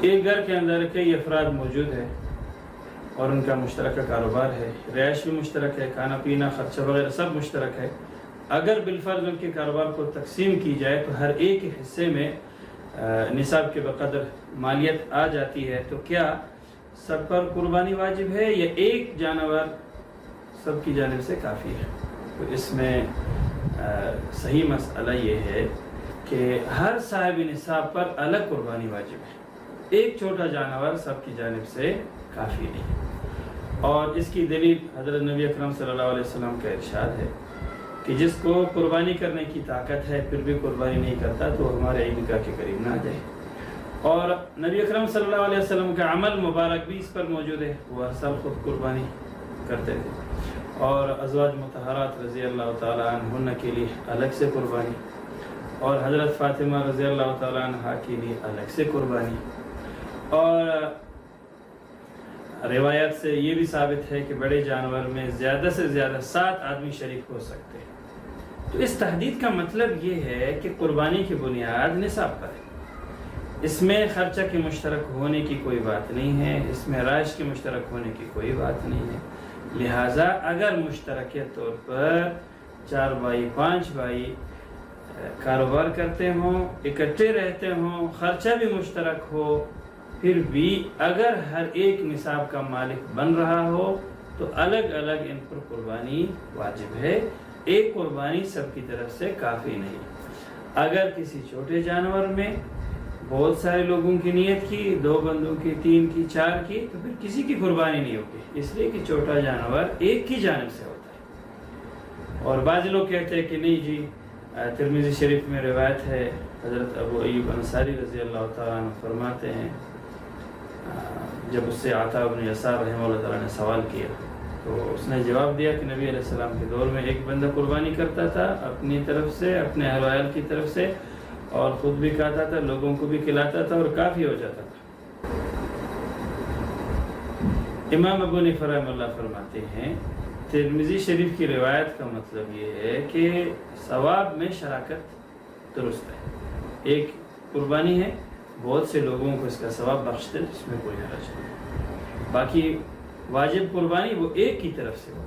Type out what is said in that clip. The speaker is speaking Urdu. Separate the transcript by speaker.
Speaker 1: ایک گھر کے اندر کئی افراد موجود ہیں اور ان کا مشترکہ کاروبار ہے، رہائش بھی مشترک ہے، کھانا پینا خرچہ وغیرہ سب مشترک ہے۔ اگر بالفرض ان کے کاروبار کو تقسیم کی جائے تو ہر ایک حصے میں نصاب کے بقدر مالیت آ جاتی ہے، تو کیا سب پر قربانی واجب ہے یا ایک جانور سب کی جانب سے کافی ہے؟ تو اس میں صحیح مسئلہ یہ ہے کہ ہر صاحب نصاب پر الگ قربانی واجب ہے، ایک چھوٹا جانور سب کی جانب سے کافی نہیں۔ اور اس کی دلیل حضرت نبی اکرم صلی اللہ علیہ وسلم کا ارشاد ہے کہ جس کو قربانی کرنے کی طاقت ہے پھر بھی قربانی نہیں کرتا تو ہمارے عیدگاہ کے قریب نہ آ جائے۔ اور نبی اکرم صلی اللہ علیہ وسلم کا عمل مبارک بھی اس پر موجود ہے، وہ ہر سال خود قربانی کرتے تھے، اور ازواج مطہرات رضی اللہ تعالیٰ عنہن کے لیے الگ سے قربانی، اور حضرت فاطمہ رضی اللہ تعالیٰ عنہ کے لیے الگ سے قربانی۔ اور روایات سے یہ بھی ثابت ہے کہ بڑے جانور میں زیادہ سے زیادہ 7 آدمی شریک ہو سکتے ہیں۔ تو اس تحدید کا مطلب یہ ہے کہ قربانی کی بنیاد نصاب پر ہے، اس میں خرچہ کے مشترک ہونے کی کوئی بات نہیں ہے، اس میں رائش کے مشترک ہونے کی کوئی بات نہیں ہے۔ لہٰذا اگر مشترک طور پر 4 بھائی 5 بھائی کاروبار کرتے ہوں، اکٹھے رہتے ہوں، خرچہ بھی مشترک ہو، پھر بھی اگر ہر ایک نصاب کا مالک بن رہا ہو تو الگ الگ ان پر قربانی واجب ہے، ایک قربانی سب کی طرف سے کافی نہیں۔ اگر کسی چھوٹے جانور میں بہت سارے لوگوں کی نیت کی، 2 بندوں کی، 3 کی، 4 کی، تو پھر کسی کی قربانی نہیں ہوگی، اس لیے کہ چھوٹا جانور ایک کی جانب سے ہوتا ہے۔ اور بعض لوگ کہتے ہیں کہ نہیں جی، ترمذی شریف میں روایت ہے، حضرت ابو ایوب انصاری رضی اللہ تعالیٰ عنہ فرماتے ہیں، جب اس سے عطا بن یسار رحمہ اللہ تعالیٰ نے سوال کیا تو اس نے جواب دیا کہ نبی علیہ السلام کے دور میں ایک بندہ قربانی کرتا تھا اپنی طرف سے، اپنے اہل و عیال کی طرف سے، اور خود بھی کھاتا تھا، لوگوں کو بھی کھلاتا تھا اور کافی ہو جاتا تھا۔ امام ابو حنیفہ رحمہ اللہ فرماتے ہیں ترمذی شریف کی روایت کا مطلب یہ ہے کہ ثواب میں شراکت درست ہے، ایک قربانی ہے، بہت سے لوگوں کو اس کا ثواب بخش دے، اس میں کوئی حرج نہیں۔ باقی واجب قربانی وہ ایک کی طرف سے ہو۔